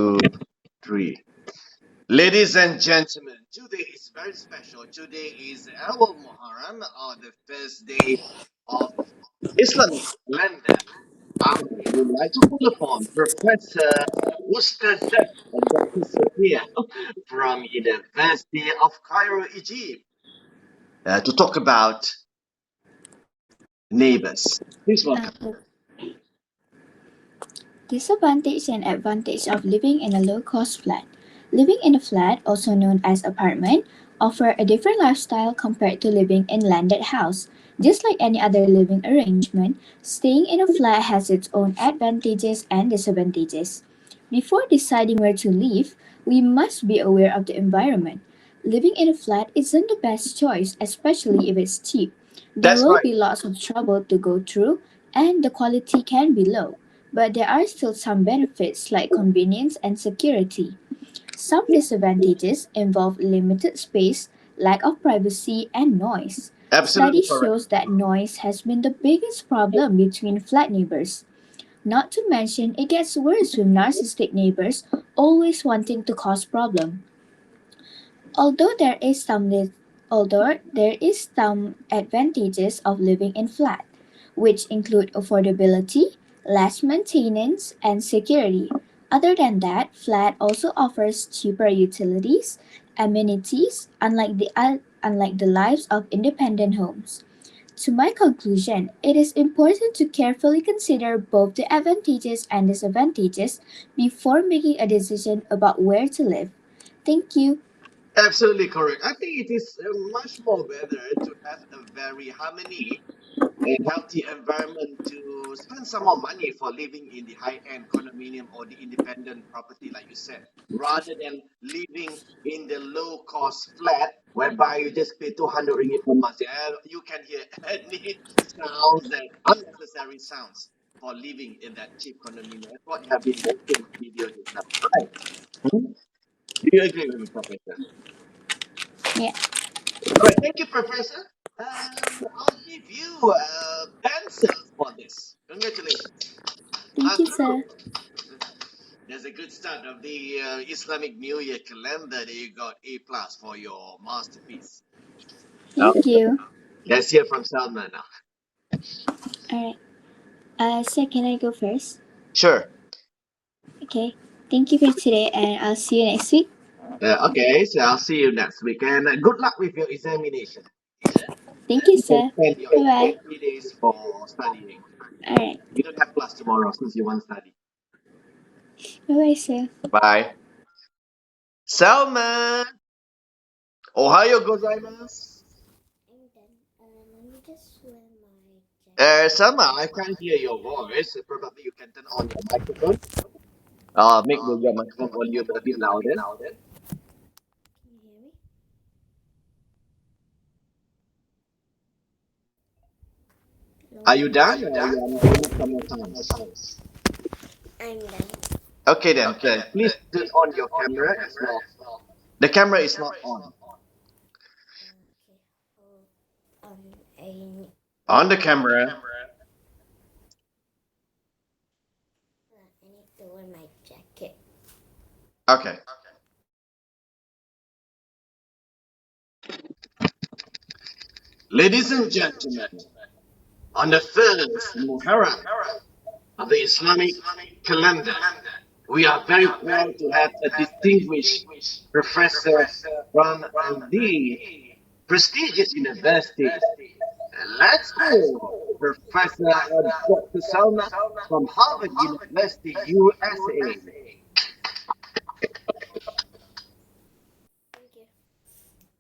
Two, three. Ladies and gentlemen, today is very special. Today is our Muharram, or the first day of Islamic calendar. I would like to call upon Professor Ustazah Dr. Sophia from University of Cairo, Egypt, to talk about neighbors. Please welcome. Disadvantage and advantage of living in a low-cost flat. Living in a flat, also known as apartment, offer a different lifestyle compared to living in landed house. Just like any other living arrangement, staying in a flat has its own advantages and disadvantages. Before deciding where to live, we must be aware of the environment. Living in a flat isn't the best choice, especially if it's cheap. There That's will right. be lots of trouble to go through, and the quality can be low. But there are still some benefits like convenience and security. Some disadvantages involve limited space, lack of privacy, and noise. Absolutely Study correct. shows that noise has been the biggest problem between flat neighbors. Not to mention, it gets worse with narcissistic neighbors always wanting to cause problems. Although there is some although there is some advantages of living in flat, which include affordability, less maintenance, and security. Other than that, flat also offers cheaper utilities, amenities, unlike the lives of independent homes. To my conclusion, it is important to carefully consider both the advantages and disadvantages before making a decision about where to live. Thank you. Absolutely correct. I think it is much more better to have a very harmony a healthy environment to spend some more money for living in the high-end condominium or the independent property, like you said, rather than living in the low-cost flat whereby you just pay 200 ringgit per month. Yeah, you can hear any sounds and unnecessary sounds for living in that cheap condominium. That's what you have been watching video just now, right? Mhm. Do you agree with me, Professor? Yeah. All right, thank you, Professor. I'll give you pencil for this. Congratulations. Thank you, Good. sir. There's a good start of the Islamic New Year calendar that you got A plus for your masterpiece. Thank Okay. you. Let's hear from Salman now. Alright. So can I go first? Sure. Okay. Thank you for today, and I'll see you next week. Okay, so I'll see you next week, and good luck with your examination. Yeah, Thank you, you can sir. spend your Bye entire bye. 3 days for studying. Alright. You don't have class tomorrow since you want to study. Bye bye, sir. Bye. Salman! Ohayo gozaimasu. I'm done. Let me just wear my jacket. Salma, I can't hear your voice. Probably you can turn on your microphone. Make your microphone volume a bit louder. Can you hear me? Are Hello? you done or you need some more time? I'm done. Okay then, please turn on your camera as well. The camera is not on. Okay. Hold on. On the camera. I need to wear my jacket. Okay. Ladies and gentlemen, on the first Muharram of the Islamic calendar, we are very proud to have a distinguished professor from the prestigious university. Let's go, Professor Dr. Salma from Harvard University, USA. Thank you.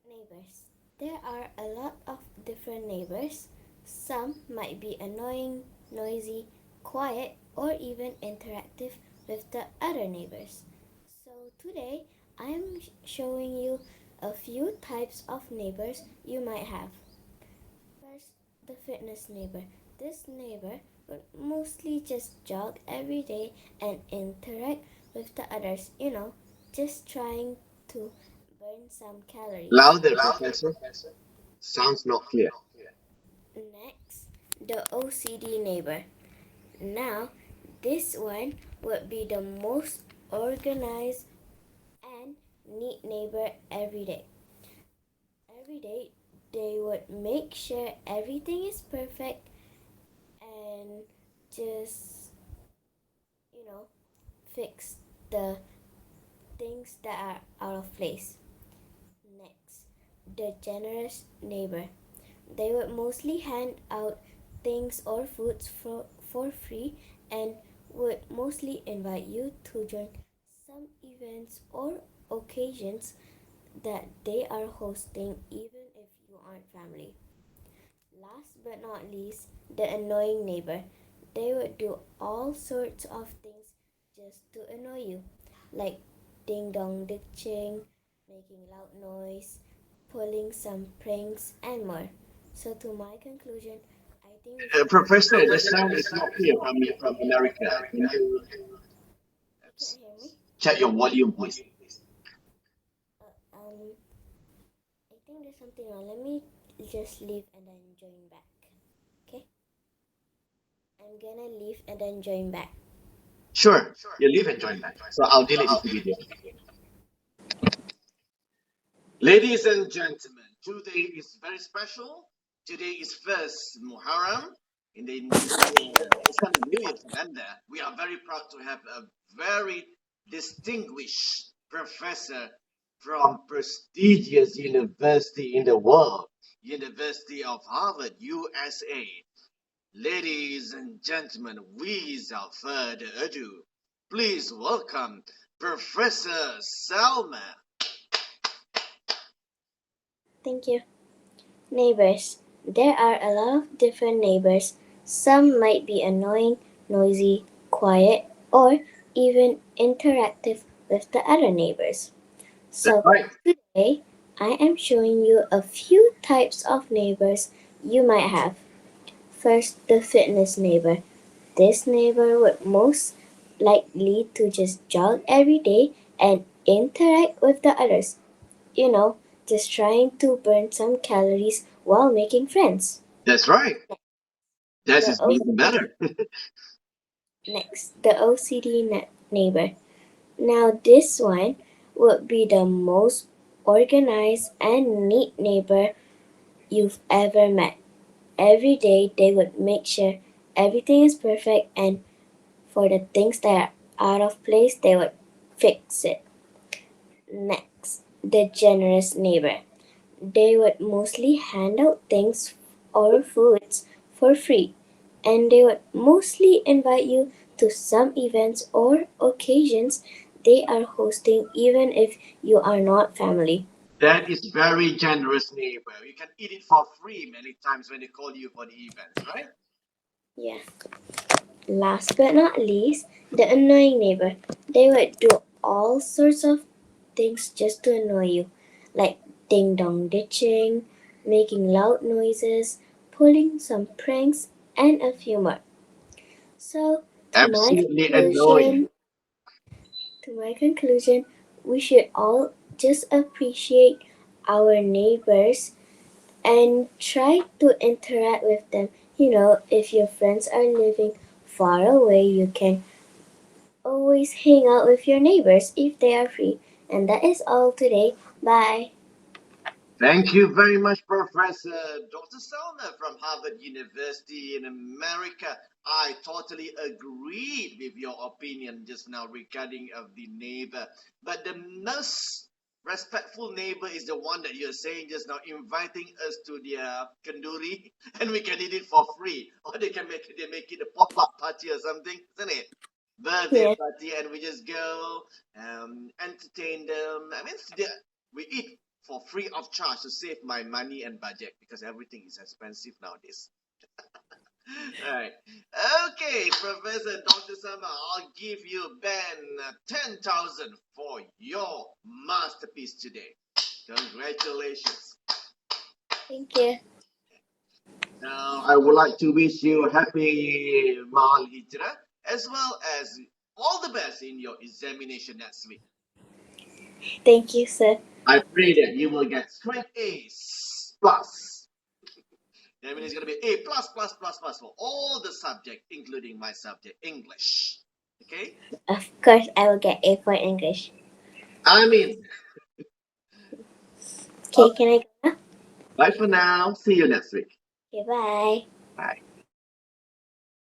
Neighbors. There are a lot of different neighbors. Some might be annoying, noisy, quiet, or even interactive with the other neighbors. So today I am showing you a few types of neighbors you might have. First, the fitness neighbor. This neighbor would mostly just jog every day and interact with the others, just trying to burn some calories. Louder, Professor. Sounds not clear. Next, the OCD neighbor. Now, this one would be the most organized and neat neighbor every day. Every day they would make sure everything is perfect and just, you know, fix the things that are out of place. Next, the generous neighbor. They would mostly hand out things or foods for free and would mostly invite you to join some events or occasions that they are hosting even if you aren't family. Last but not least, the annoying neighbor. They would do all sorts of things just to annoy you, like ding dong ditching, making loud noise, pulling some pranks, and more. So, to my conclusion, I think we should all. Professor, the sound is not clear from America. Can you You can't hear me? check your volume, please? Um, I think there's something wrong. Let me just leave and then join back. Okay? I'm gonna leave and then join back. Sure, you leave and join back. So I'll delete this video. Ladies and gentlemen, today is very special. Today is first Muharram in the Islamic New Year calendar. We are very proud to have a very distinguished professor from prestigious university in the world, University of Harvard, USA. Ladies and gentlemen, without further ado, please welcome Professor Salma. Thank you. Neighbors. There are a lot of different neighbors. Some might be annoying, noisy, quiet, or even interactive with the other neighbors. That's So, right. today I am showing you a few types of neighbors you might have. First, the fitness neighbor. This neighbor would most likely to just jog every day and interact with the others. You know, just trying to burn some calories while making friends. That's right. That The is O- even better. Next, the OCD neighbor. Now, this one would be the most organized and neat neighbor you've ever met. Every day, they would make sure everything is perfect, and for the things that are out of place, they would fix it. Next, the generous neighbor. They would mostly hand out things or foods for free, and they would mostly invite you to some events or occasions they are hosting, even if you are not family. That is very generous, neighbor. You can eat it for free many times when they call you for the events, right? Yeah. Last but not least, the annoying neighbor. They would do all sorts of things just to annoy you, like ding dong ditching, making loud noises, pulling some pranks, and a few more. So, Absolutely annoying. to my conclusion, we should all just appreciate our neighbors and try to interact with them. You know, if your friends are living far away, you can always hang out with your neighbors if they are free. And that is all today. Bye. Thank you very much, Professor Dr. Salma from Harvard University in America. I totally agreed with your opinion just now regarding of the neighbor. But the most respectful neighbor is the one that you're saying just now, inviting us to their kanduri and we can eat it for free. Or they make it a pop-up party or something, isn't it? Birthday Yeah. party and we just go entertain them. I mean, we eat for free of charge to save my money and budget because everything is expensive nowadays. All right. Okay, Professor Dr. Sama, I'll give you Ben 10,000 for your masterpiece today. Congratulations. Thank you. Now, I would like to wish you a happy Mahal Hijrah as well as all the best in your examination next week. Thank you, sir. I pray that you will get straight A's plus. That means it's going to be A plus plus plus plus for all the subject, including my subject, English. Okay? Of course, I will get A for English. I mean, Okay, okay. can I go now? Bye for now. See you next week. Okay, bye. Bye.